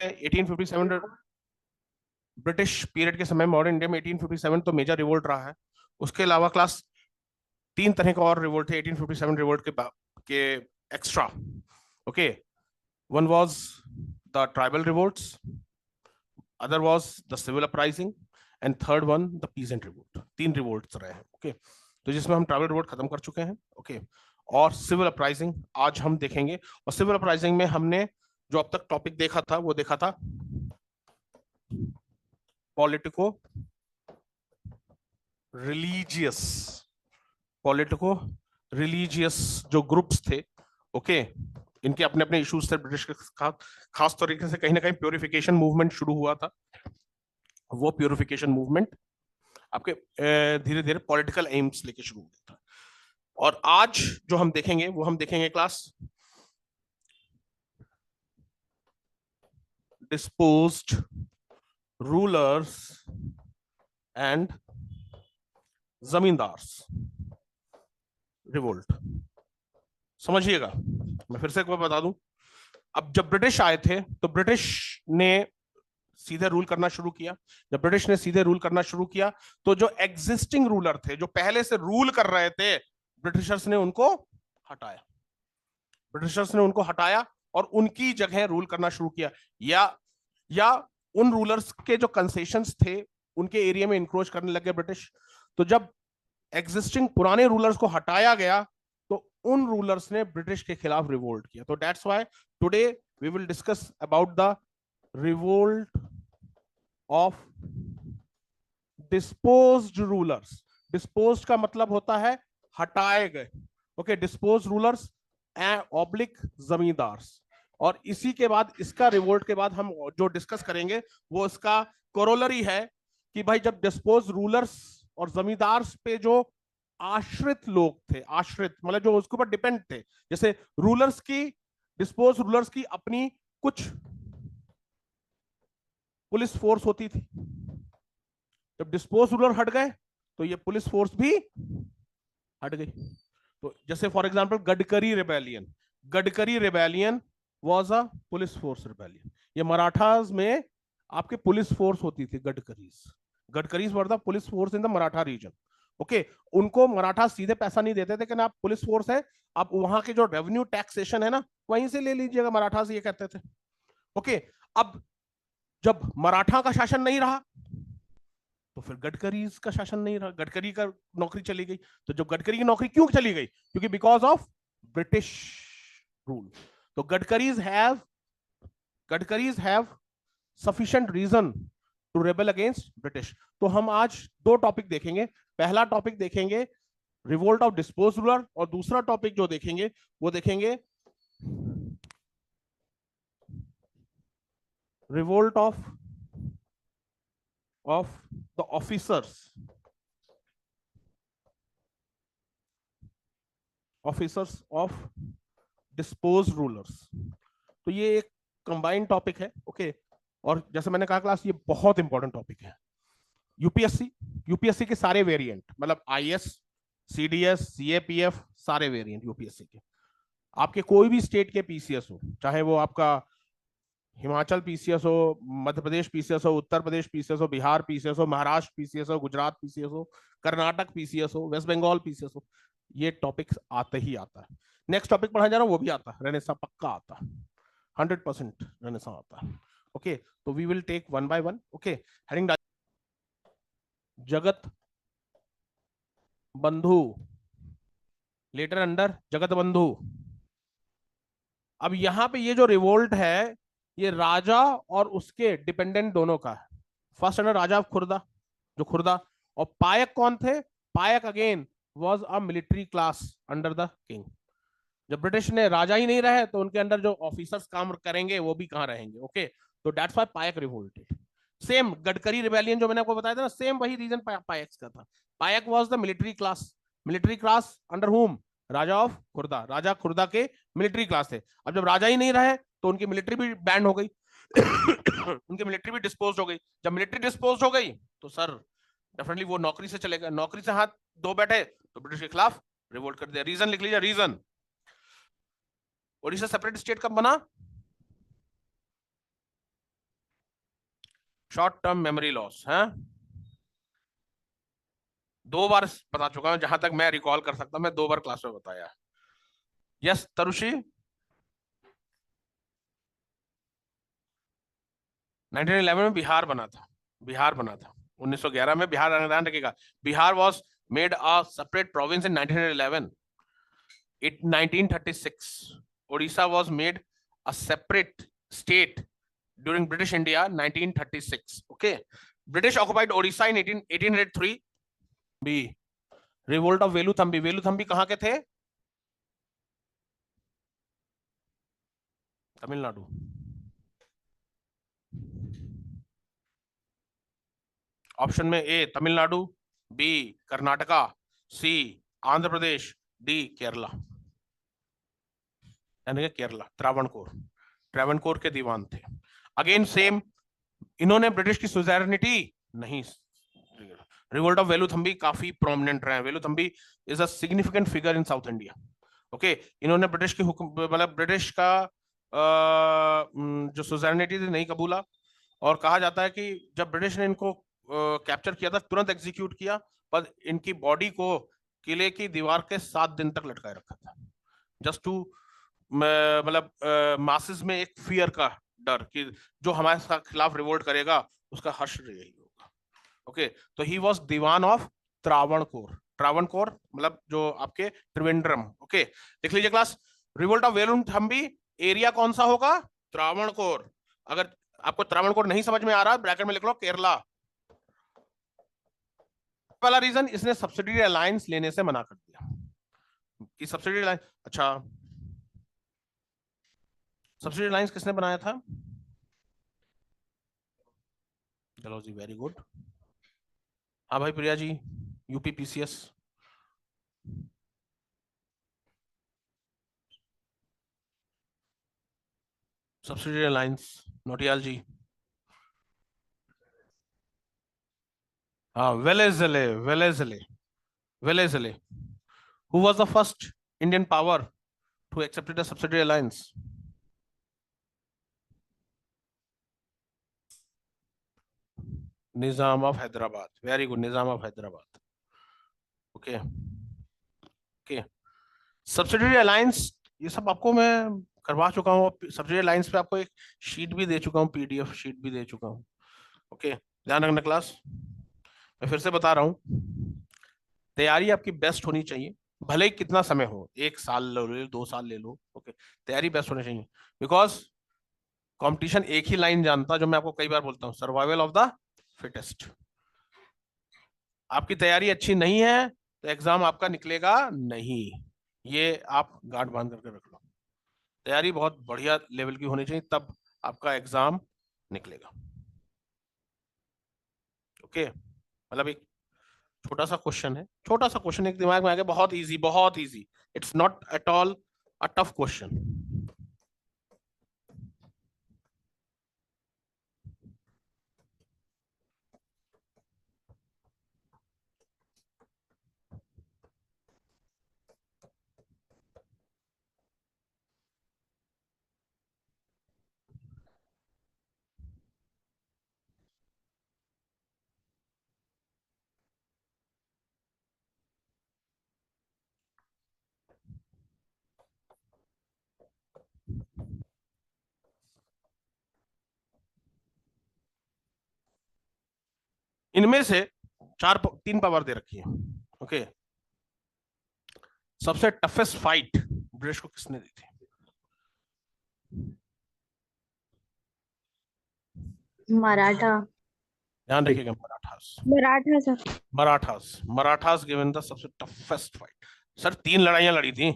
1857 British period के समय modern India में 1857 तो मेजर रिवोल्ट रहा है। उसके अलावा क्लास 3 तरह का और रिवोल्ट थे 1857 रिवोल्ट के extra. Okay, one was the tribal revolts, other was the civil uprising and third one the peasant revolt. 3 revolts रहे हैं। ओके, तो जिसमें हम ट्राइबल रिवोल्ट खत्म कर चुके हैं। ओके, और सिविल अपराइजिंग आज हम देखेंगे। और सिविल अपराइजिंग में हमने जो अब तक टॉपिक देखा था वो देखा था पॉलिटिको रिलीजियस, पॉलिटिको रिलीजियस जो ग्रुप्स थे। ओके, इनके अपने अपने इश्यूज थे ब्रिटिश के साथ। खास तरीके से कहीं ना कहीं प्योरिफिकेशन मूवमेंट शुरू हुआ था। वो प्योरिफिकेशन मूवमेंट आपके धीरे धीरे पॉलिटिकल एम्स लेके शुरू हुआ था। और आज जो हम देखेंगे वो हम देखेंगे class disposed rulers and zamindars revolt. समझिएगा, मैं फिर से एक बार बता दूं। अब जब ब्रिटिश आए थे तो ब्रिटिश ने सीधे रूल करना शुरू किया। जब ब्रिटिश ने सीधे रूल करना शुरू किया तो जो एग्जिस्टिंग रूलर थे, जो पहले से रूल कर रहे थे, ब्रिटिशर्स ने उनको हटाया। ब्रिटिशर्स ने उनको हटाया और उनकी जगह रूल करना शुरू किया, या उन रूलर्स के जो कंसेशंस थे उनके एरिया में इंक्रोच करने लगे ब्रिटिश। तो जब एग्जिस्टिंग पुराने रूलर्स को हटाया गया तो उन रूलर्स ने ब्रिटिश के खिलाफ रिवोल्ट किया। तो that's why today we will discuss about the revolt of disposed rulers. Disposed का मतलब होता है हटाए गए। Okay, disposed rulers oblique zamindars. और इसी के बाद, इसका रिवोल्ट के बाद हम जो डिस्कस करेंगे वो इसका कोरोलरी है कि भाई जब डिस्पोज रूलर्स और जमींदार्स पे जो आश्रित लोग थे, आश्रित मतलब जो उसके ऊपर डिपेंड थे, जैसे रूलर्स की, डिस्पोज रूलर्स की अपनी कुछ पुलिस फोर्स होती थी। जब डिस्पोज रूलर हट गए तो ये पुलिस फोर्स भी हट गई। तो जैसे for example Gadkari rebellion, Gadkari rebellion was a police force rebellion. ये मराठास में आपके पुलिस फोर्स होती थी Gadkaris. Gadkaris were the police force in the Maratha region. Okay, उनको मराठा सीधे पैसा नहीं देते थे कि आप पुलिस फोर्स है, आप वहां के जो रेवेन्यू टैक्सेशन है ना वहीं से ले लीजिएगा, मराठा से ये कहते थे। ओके, अब जब मराठा का शासन नहीं रहा तो फिर गडकरी का शासन नहीं रहा, गडकरी का नौकरी चली गई। तो जब गडकरी की नौकरी क्यों चली गई? क्योंकि बिकॉज ऑफ ब्रिटिश रूल। तो Gadkaris have sufficient reason to rebel against British. तो हम आज 2 टॉपिक देखेंगे। पहला टॉपिक देखेंगे रिवोल्ट ऑफ डिस्पोज रूलर, और दूसरा टॉपिक जो देखेंगे वो देखेंगे revolt of the officers of dispose rulers. तो ये एक कंबाइंड टॉपिक है। ओके, और जैसे मैंने कहा क्लास, ये बहुत इंपॉर्टेंट टॉपिक है। यूपीएससी के सारे वेरिएंट, मतलब आईएएस, सीडीएस, सीएपीएफ, सारे वेरिएंट यूपीएससी के, आपके कोई भी स्टेट के पीसीएस हो, चाहे वो आपका हिमाचल पीसीएस हो, मध्य प्रदेश पीसीएस हो, उत्तर प्रदेश पीसीएस हो, बिहार पीसीएस हो, महाराष्ट्र पीसीएस हो, गुजरात पीसीएस हो, कर्नाटक पीसीएस हो, वेस्ट बंगाल पीसीएस हो, ये टॉपिक्स आते ही आता है। नेक्स्ट टॉपिक पढ़ा जा रहा है वो भी आता है, रेनेसा पक्का आता है, 100% रेनेसा आता है। ओके, तो we will take one by one. Okay, heading Jagat Bandhu, letter under जगत बंधु। अब यहां पे ये जो रिवोल्ट है ये राजा और उसके डिपेंडेंट दोनों का है। First under Raja of Khurda, जो खुर्दा, और पायक कौन थे? पायक again was a military class under the king. जब ब्रिटिश ने राजा ही नहीं रहे तो उनके अंडर जो ऑफिसर्स काम करेंगे वो भी कहां रहेंगे। ओके, तो दैट्स व्हाई पायक रिवोल्टेड। सेम गडकरी रिबेलियन जो मैंने आपको बताया था ना, सेम वही रीजन पायक का था। पायक was the military class under हुम? राजा ऑफ खुर्दा, राजा खुर्दा के मिलिट्री क्लास थे। अब जब राजा ही नहीं रहे तो उनकी मिलिट्री भी बैंड हो गई उनकी मिलिट्री भी डिस्पोज हो गई। जब मिलिट्री डिस्पोज हो गई तो सर डेफिनेटली वो नौकरी से चले गए, नौकरी से हाथ धो बैठे तो ब्रिटिश के खिलाफ रिवोल्ट कर दिया। रीजन लिख लीजिए, रीजन। ओडिशा सेपरेट स्टेट कब बना? शॉर्ट टर्म मेमोरी लॉस है, 2 बार बता चुका हूं, जहां तक मैं रिकॉल कर सकता हूं, मैं 2 बार क्लास में बताया। यस तरुषी, 1911 में बिहार बना था, बिहार बना था 1911 में बिहार, ध्यान रखिएगा, Bihar was made a separate province in 1911। 1936 Odisha was made a separate state during British India 1936. Okay, British occupied Odisha in 1803. B, revolt of Veluthampi, Veluthampi कहां के थे? तमिलनाडु। ऑप्शन में A Tamil Nadu, B Karnataka, C Andhra Pradesh, D Kerala. यानी कि केरला, त्रावणकोर, ट्रावणकोर के दीवान थे। अगेन सेम, इन्होंने ब्रिटिश की सुजेरनिटी नहीं, रिवोल्ट ऑफ वेलुथम्बी काफी प्रोमिनेंट रहे। Veluthampi is a significant figure in South India. Okay, इन्होंने ब्रिटिश की हुक्म, मतलब ब्रिटिश का जो सुजेरनिटी थी नहीं कबूला, और कहा जाता है कि जब ब्रिटिश ने इनको कैप्चर किया था तुरंत एग्जीक्यूट किया, पर इनकी बॉडी को किले की दीवार के 7 दिन तक लटकाए रखा था, जस्ट टू, मतलब मासेस में एक फियर का डर कि जो हमारे खिलाफ रिवोल्ट करेगा उसका हर्ष यही होगा। ओके, तो he was Dewan of Travancore, Travancore मतलब जो आपके त्रिवेंद्रम। ओके, देख लीजिए class, revolt of Veluthampi area कौन सा होगा? त्रावणकोर। अगर आपको त्रावणकोर नहीं समझ में आ रहा, ब्रैकेट में लिख लो केरला। पहला रीजन, इसने सब्सिडी अलायंस लेने से मना कर दिया कि सब्सिडी अलायंस, अच्छा सब्सिडी अलायंस किसने बनाया था? चलो जी, वेरी गुड। हाँ भाई Priya ji, UPPCS. Subsidy alliance, Notiyal जी। हाँ, वेलेजले, वेलेजले, वेलेजले, who was the first Indian power to accept the subsidiary alliance? Nizam of Hyderabad. Very good, Nizam of Hyderabad. Okay, okay. Subsidiary alliance, ये सब आपको मैं करवा चुका हूँ। सब्सिडियरी अलायंस पे आपको एक शीट भी दे चुका हूँ, पीडीएफ शीट भी दे चुका हूँ। ओके, ध्यान रखना क्लास, मैं फिर से बता रहा हूँ, तैयारी आपकी बेस्ट होनी चाहिए, भले ही कितना समय हो, 1 साल ले लो, 2 साल ले लो। ओके, तैयारी बेस्ट होनी चाहिए, बिकॉज कंपटीशन एक ही लाइन जानता, जो मैं आपको कई बार बोलता हूँ, सर्वाइवल ऑफ द फिटेस्ट। आपकी तैयारी अच्छी नहीं है तो एग्जाम आपका निकलेगा नहीं, ये आप गांठ बांध करके रख लो। तैयारी बहुत बढ़िया लेवल की होनी चाहिए, तब आपका एग्जाम निकलेगा। ओके, मतलब एक छोटा सा क्वेश्चन है, छोटा सा क्वेश्चन एक दिमाग में आ गया, बहुत इजी, बहुत easy, it's not at all a tough question. इनमें से 3 पावर दे रखी है। ओके, सबसे टफेस्ट फाइट ब्रिटिश को किसने दी थी? मराठा। ध्यान रखिएगा, Marathas, Maratha sir. Marathas, Marathas given the सबसे टफेस्ट फाइट। सर 3 लड़ाइयां लड़ी थी।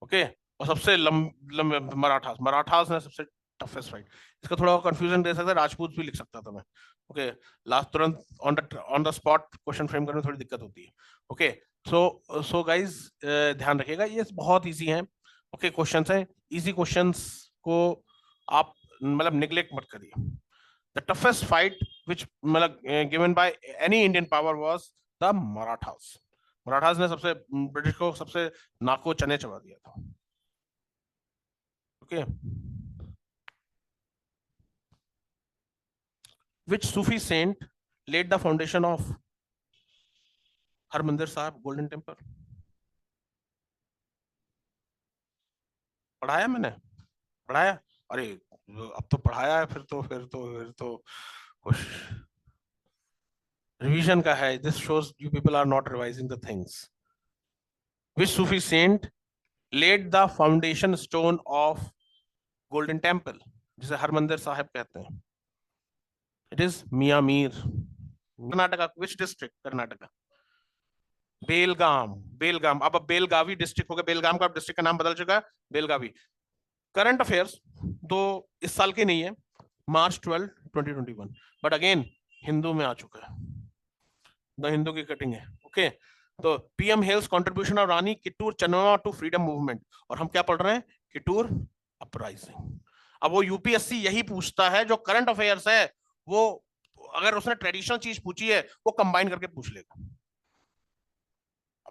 ओके, और सबसे लंबे मराठास, मराठास ने सबसे टफेस्ट फाइट। इसका थोड़ा कंफ्यूजन दे सकता है, राजपूत भी लिख सकता था मैं। ओके, लास्ट तुरंत on the spot question frame करने में थोड़ी दिक्कत होती है। ओके, सो गाइस ध्यान रखिएगा, ये बहुत इजी है। ओके, क्वेश्चंस हैं, इजी क्वेश्चंस को आप मतलब निग्लेक्ट मत करिए। द टफेस्ट फाइट विच मतलब given by any Indian power was the Marathas. Marathas ने सबसे ब्रिटिश को सबसे नाको चने चबा दिया था। Okay, Which Sufi saint laid the foundation of Harmandir साहब गोल्डन टेम्पल? पढ़ाया मैंने, पढ़ाया? अरे अब तो पढ़ाया है, फिर तो कुछ रिवीजन का है. This shows you people are not revising the things. Which Sufi saint laid the foundation stone of golden temple, जिसे हरमंदिर साहिब कहते हैं? It is Mian Mir. Karnataka. Which district? Karnataka. Belgaum. Belgaum. अब बेलगावी डिस्ट्रिक्ट हो गया. बेलगाम का डिस्ट्रिक्ट का नाम बदल चुका है, बेलगावी. करंट अफेयर्स दो इस साल के नहीं है, मार्च 12, 2021, बट अगेन हिंदू में आ चुका है. द हिंदू की कटिंग है. ओके. तो PM hails contribution of Rani Kittur Chennamma to freedom movement. और हम क्या पढ़ रहे हैं? किटूर अपराइजिंग. अब वो यूपीएससी यही पूछता है, जो करंट अफेयर्स है वो अगर उसने ट्रेडिशनल चीज पूछी है वो कंबाइन करके पूछ लेगा.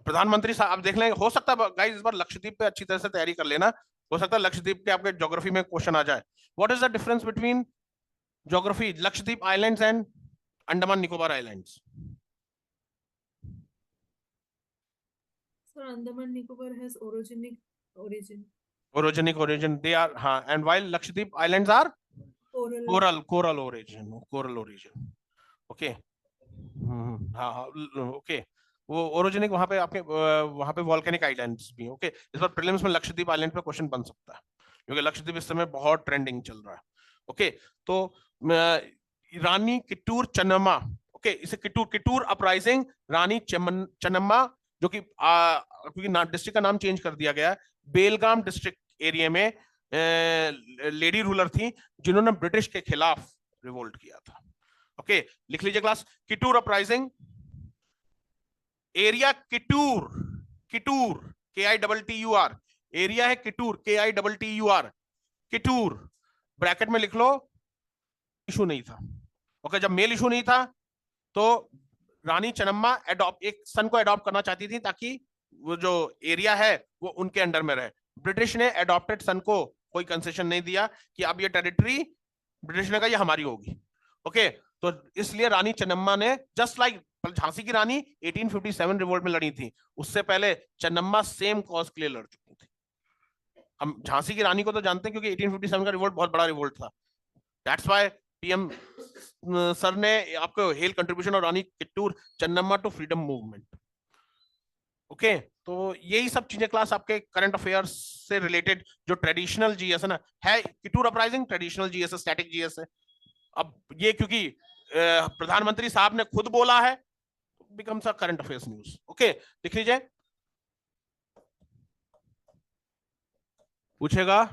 प्रधानमंत्री साहब देख लेंगे. हो सकता है गाइस इस बार लक्षद्वीप पे अच्छी तरह से तैयारी कर लेना. हो सकता है लक्षद्वीप के आपके ज्योग्राफी में क्वेश्चन आ जाए. What is the difference between geography Lakshadweep islands and Andaman Nicobar islands? Sir, Andaman Nicobar has orogenic origin. Orogenic origin. They are, हाँ, and while Lakshadweep Islands are Coral. coral origin. Coral origin. Okay. हाँ हाँ. Okay. वो orogenic वहां पे आपके वहां पे volcanic islands भी. ओके. इस बार प्रीलिम्स में लक्षद्वीप आइलैंड पे क्वेश्चन बन सकता है, क्योंकि लक्षद्वीप इस समय बहुत ट्रेंडिंग चल रहा है. ओके. तो रानी किटूर चन्नम्मा. ओके. इसे किटूर अपराइजिंग, रानी चन्नम्मा, जो कि क्योंकि डिस्ट्रिक्ट का नाम चेंज कर दिया गया है. बेलगाम डिस्ट्रिक्ट एरिया में लेडी रूलर थी जिन्होंने ब्रिटिश के खिलाफ रिवोल्ट किया था. ओके. लिख लीजिए class. Kittur uprising. Area Kittur. Kittur KITTUR. Area है किटूर KITTUR. किटूर ब्रैकेट में लिख लो. इशू नहीं था. ओके. जब मेल इशू नहीं था तो रानी चन्नम्मा एक सन को अडॉप्ट करना चाहती थी ताकि वो जो एरिया है वो उनके अंडर में रहे. ब्रिटिश ने अडॉप्टेड सन को कोई कंसेशन नहीं दिया कि अब ये टेरिटरी, ब्रिटिश ने कहा ये हमारी होगी. ओके. तो इसलिए रानी चन्नम्मा ने जस्ट लाइक झांसी की रानी 1857 रिवोल्ट में लड़ी थी, उससे पहले चन्नम्मा सेम कॉज के लिए लड़ चुकी थी. हम झांसी की रानी को तो जानते हैं क्योंकि 1857 का रिवोल्ट बहुत बड़ा रिवोल्ट था. दैट्स व्हाई पीएम सर ने आपको हेल कंट्रीब्यूशन और Rani Kittur Chennamma to freedom movement. Okay. तो यही सब चीजें क्लास आपके करंट अफेयर्स से रिलेटेड जो ट्रेडिशनल जीएस है ना, है किटूर अपराइजिंग ट्रेडिशनल जीएस है, स्टैटिक जीएस है. अब ये क्योंकि प्रधानमंत्री साहब ने खुद बोला है, becomes a current affairs news. Okay. लिख लीजिए. पूछेगा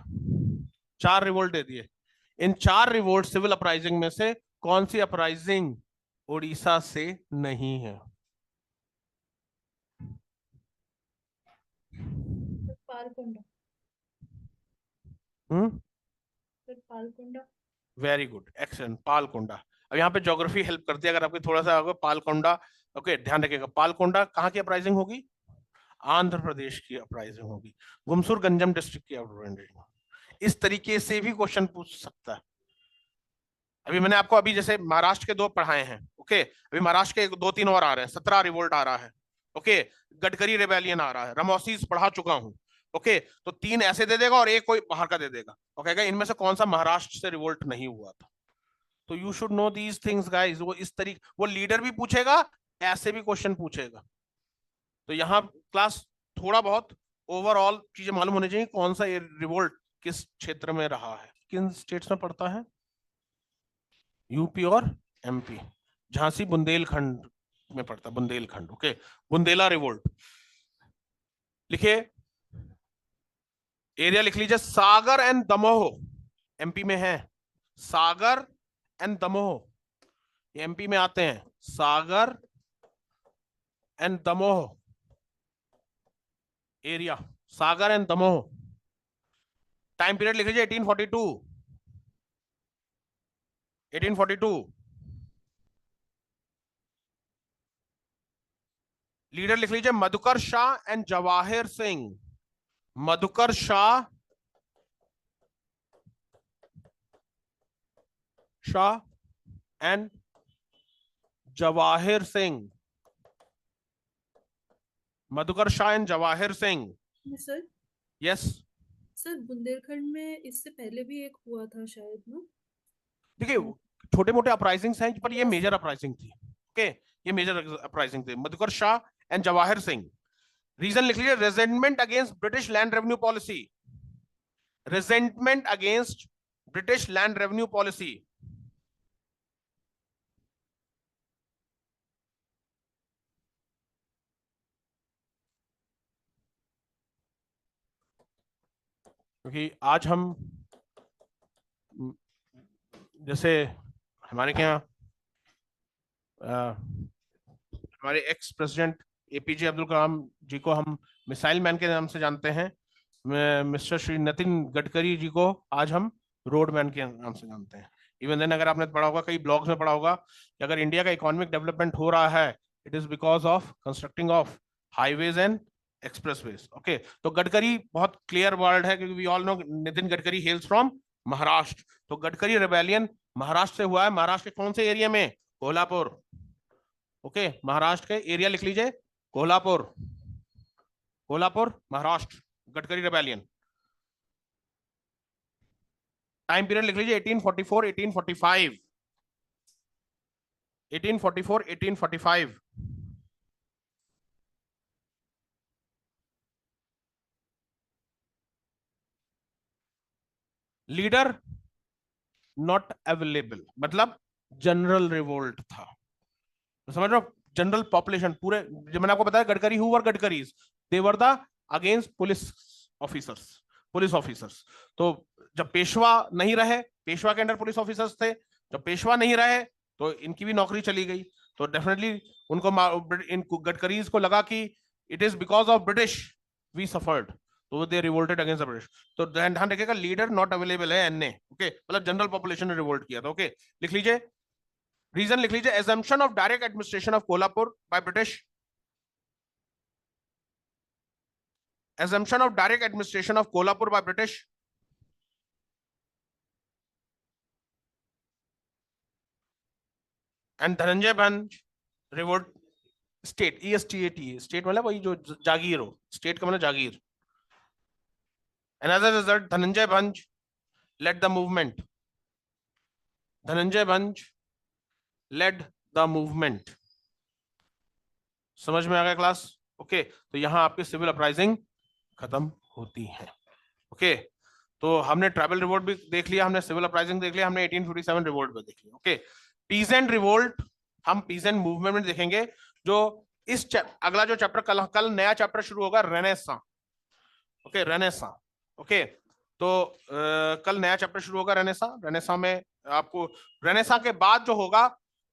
4 रिवोल्ट दे दिए. इन 4 रिवोल्ट सिविल अपराइजिंग में से कौन सी अपराइजिंग उड़ीसा से नहीं है? Palakonda. Palakonda. Very good. Excellent. Palakonda. अब यहाँ पे ज्योग्राफी हेल्प करती है अगर आपके थोड़ा सा पालकोंडा. ओके. ध्यान रखिएगा. पालकोंडा कहाँ की अपराइजिंग होगी? आंध्र प्रदेश की अपराइजिंग होगी. गुमसुर गंजम डिस्ट्रिक्ट की अपराइजिंग. इस तरीके से भी क्वेश्चन पूछ सकता है. अभी मैंने आपको अभी जैसे महाराष्ट्र के 2 पढ़ाए हैं. ओके. अभी महाराष्ट्र के 2-3 और आ रहे हैं. 17 रिवोल्ट आ रहा है. ओके. गडकरी रेबेलियन आ रहा है. रमोसीस पढ़ा चुका हूं. ओके. तो 3 ऐसे दे देगा और एक कोई बाहर का दे देगा. ओके. इनमें से कौन सा महाराष्ट्र से रिवोल्ट नहीं हुआ था? तो you should know these things guys. वो इस तरीके, वो लीडर भी पूछेगा, ऐसे भी क्वेश्चन पूछेगा. तो यहाँ क्लास थोड़ा बहुत ओवरऑल चीजें मालूम होनी चाहिए. कौन सा रिवोल्ट किस क्षेत्र में रहा है, किन स्टेट्स में पड़ता है? यूपी और एमपी. झांसी बुंदेलखंड में पड़ता है. बुंदेलखंड. ओके. बुंदेला रिवोल्ट. लिखिए. एरिया लिख लीजिए. सागर एंड दमोह एमपी में है. सागर एंड दमोह एमपी में आते हैं. Sagar and Damoh area. Sagar and Damoh. Time period लिख लीजिए 1842. 1842. लीडर लिख लीजिए Madhukar Shah and Jawahir Singh. Madhukar Shah and Jawahir Singh, Madhukar Shah and Jawahir Singh. Sir yes sir Bundelkhand में इससे पहले भी एक हुआ था शायद ना। देखिए छोटे मोटे अपराइजिंग्स हैं पर ये Yes, मेजर sir. अपराइजिंग थी। ओके ये मेजर अपराइजिंग थी, मधुकर शाह एंड जवाहिर सिंह। रीजन लिख लीजिए, रेजेंटमेंट against British land revenue policy, रेजेंटमेंट against British land revenue policy. क्योंकि आज हम जैसे हमारे क्या हमारे ex president APJ Abdul Kalam जी को हम मिसाइल मैन के नाम से जानते हैं, मिस्टर श्री नितिन गडकरी जी को आज हम रोड मैन के नाम से जानते हैं। इवन देन अगर आपने पढ़ा होगा, कई ब्लॉग्स में पढ़ा होगा कि अगर इंडिया का इकोनॉमिक डेवलपमेंट हो रहा है it is because of constructing of highways and expressways. Okay तो गडकरी बहुत क्लियर वर्ड है क्योंकि we all know Nitin Gadkari hails from Maharashtra. तो गडकरी रिबेलियन महाराष्ट्र से हुआ है। महाराष्ट्र के कौन से एरिया में? कोल्हापुर। ओके महाराष्ट्र के एरिया लिख लीजिए, Kolhapur, Kolhapur Maharashtra, Gadkari rebellion. Time period लिख लीजिए 1844 1845, 1844 1845। लीडर नॉट अवेलेबल मतलब जनरल रिवोल्ट था, समझ रहे हो? जनरल पॉपुलेशन पूरे, जो मैंने आपको बताया Gadkari who were Gadkaris, they were the against police officers, police officers. तो जब पेशवा नहीं रहे, पेशवा के अंडर पुलिस ऑफिसर्स थे, जब पेशवा नहीं रहे तो इनकी भी नौकरी चली गई। तो डेफिनेटली उनको इन गडकरीज को लगा कि it is because of British we suffered, तो they revolted against the British. तो ध्यान रखिएगा लीडर नॉट अवेलेबल है एनए। ओके मतलब जनरल पॉपुलेशन ने रिवोल्ट किया था। ओके लिख लीजिए, रीजन लिख लीजिए, assumption of direct administration of Kolhapur by British, assumption of direct administration of Kolhapur by British, and Dhananjay Bhanj revolt state, ESTAT, state मतलब वही जो जागीर हो, state का मतलब जागीर। And as a result Dhananjay Bhanj led the movement, Dhananjay Bhanj led the movement। समझ में आ गया class? Okay तो यहां आपकी सिविल अपराइजिंग खत्म होती है। ओके तो हमने ट्राइबल रिवोल्ट भी देख लिया, हमने सिविल अपराइजिंग देख लिया, हमने 1857 रिवोल्ट भी देख लिया। ओके पीजेंट रिवोल्ट हम पीजेंट मूवमेंट में देखेंगे। जो इस अगला जो चैप्टर कल नया चैप्टर शुरू होगा रेनेसां। Okay renaissance. ओके तो कल नया चैप्टर शुरू होगा रेनेसां। रेनेसां में आपको रेनेसां के बाद जो होगा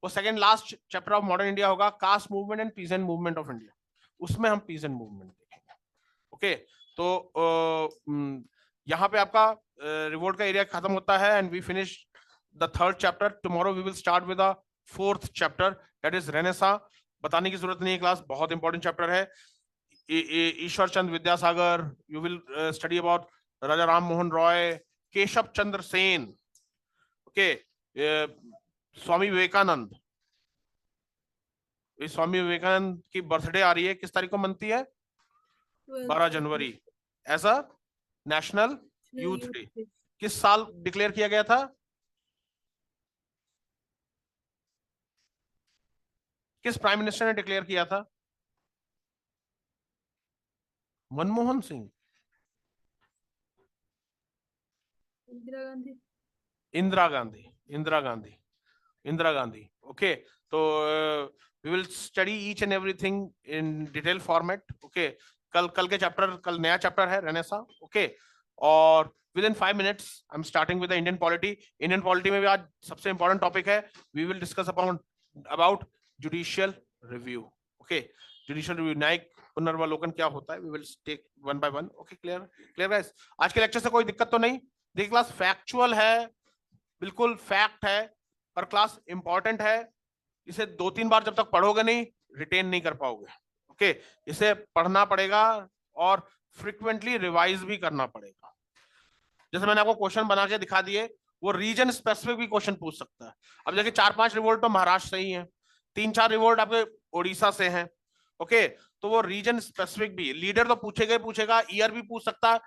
वो second last chapter of modern India होगा, caste movement and peasant movement of India. उसमें हम पीजेंट मूवमेंट देखेंगे। ओके तो यहाँ पे आपका रिवोल्ट का एरिया खत्म होता है and we finish the third chapter. Tomorrow we will start with the fourth chapter that is renaissance. बताने की जरूरत नहीं है क्लास, बहुत इंपॉर्टेंट चैप्टर है। Ishwar Chandra Vidyasagar, you will study about Raja Ram Mohan Roy, Keshab Chandra Sen, okay Swami Vivekananda. Swami Vivekananda की बर्थडे आ रही है, किस तारीख को मनती है? 12 January as a national youth day. किस साल डिक्लेयर किया गया था? किस प्राइम मिनिस्टर ने डिक्लेयर किया था? मनमोहन सिंह, इंदिरा गांधी, इंदिरा गांधी, इंदिरा गांधी, इंदिरा गांधी। ओके तो we will study each and everything in detail format. Okay कल के चैप्टर, कल नया चैप्टर है रेनेसां। ओके और within 5 minutes I'm starting with the Indian polity। Indian polity में भी आज सबसे इंपॉर्टेंट टॉपिक है, we will discuss about judicial review। okay judicial review, न्यायिक पुनर्वलोकन क्या होता है, we will take one by one। okay clear guys? आज के लेक्चर से कोई दिक्कत तो नहीं? देखिए क्लास फैक्चुअल है, बिल्कुल फैक्ट है, पर क्लास इंपॉर्टेंट है। इसे 2-3 बार जब तक पढ़ोगे नहीं रिटेन नहीं कर पाओगे। ओके इसे पढ़ना पड़ेगा और फ्रिक्वेंटली रिवाइज भी करना पड़ेगा। जैसे मैंने आपको क्वेश्चन बना के दिखा दिए, वो रीजन स्पेसिफिक भी क्वेश्चन पूछ सकता है। अब देखिए 4-5 रिवोल्ट तो महाराष्ट्र से ही है, 3-4 रिवोल्ट आपके उड़ीसा से हैं, ओके, तो वो रीजन स्पेसिफिक भी, लीडर तो पूछेगा, ईयर भी पूछ सकता है,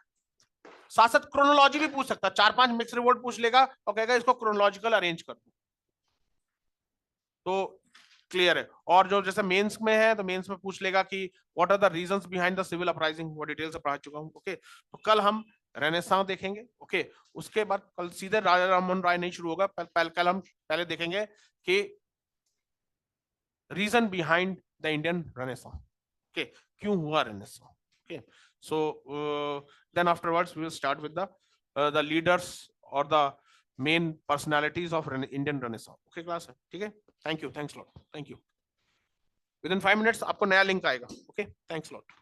साथ साथ क्रोनोलॉजी भी पूछ सकता है। 4-5 मिक्स रिवोल्ट पूछ लेगा और कहेगा इसको क्रोनोलॉजिकल अरेंज कर दो, तो क्लियर है। और जो जैसे मेंस में है, तो मेंस में पूछ लेगा कि what are the reasons behind the civil uprising, वो डिटेल से पढ़ा चुका हूं, ओके। तो कल हम रेनेसां देखेंगे, ओके। उसके बाद कल सीधे राजा राममोहन राय नहीं शुरू होगा, कल हम पहले देखेंगे कि reason behind the Indian renaissance, okay, क्यों हुआ renaissance, okay. So then afterwards we will start with the leaders और the main personalities of Indian renaissance, okay class है, ठीक है। Thank you, thanks lot, thank you. Within 5 minutes आपको नया link आएगा, okay, thanks lot.